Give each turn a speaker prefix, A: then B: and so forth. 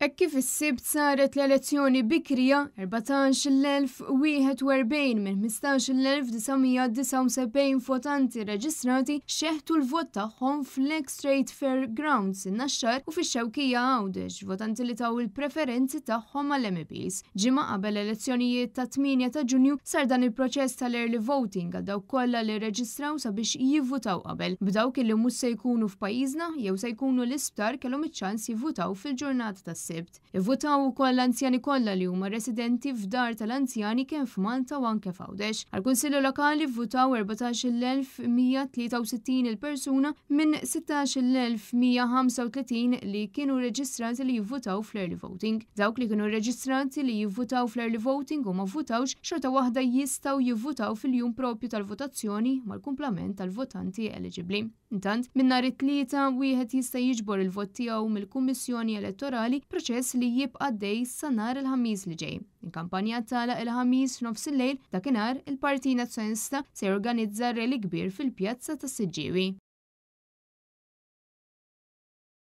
A: Hekk kif is-sibt saret l-elezzjoni bikrija 14,041 minn 15,979 votanti reġistrati xeħtu l-vot tagħhom fl-Lake Strait Fairgrounds in-Naxxar u fix-Xewkija Għawdex, votanti li taw il-preferenzi tagħhom għall-MPs. Ġimgħa qabel elezzjonijiet ta' 8 ta' Ġunju sar dan il-proċess tal-early voting għal dawk kollha li rreġistraw sabiex jivvutaw qabel. B'dawk li mhux se jkunu f'pajjiżna jew se jkunu l-isptar kellhom iċ-ċans jivvutaw fil-ġurnata tas-sibt. Ivvutaw ukoll l-anzjani kollha li huma residenti f'dar tal-anzjani kemm f'Malta u anke f'Għawdex. Għall-Kunsillu Lokali vvutaw 14,163 il-persuna minn 16,135 li kienu reġistrati li jivvutaw fl-early voting. Dawk li kienu reġistrati li jivvutaw fl-early voting u ma vvutawx xorta waħda jistgħu jivvutaw fil-jum propju tal-votazzjoni mal-kumplament tal-votanti eligibbli. Intant, minn nhar it-tlieta wieħed jista' jiġbor il-vot tiegħu mill-Kummissjoni Elettorali, proċess li jibqa' dej sa nhar il-ħamis li ġej. Il-kampanja tagħlaq il-ħamis f'nofs il-lejl dakinhar il-Partit Nazzjonista se jorganizza rally kbir fil-Pjazza tas-Siġġiewi.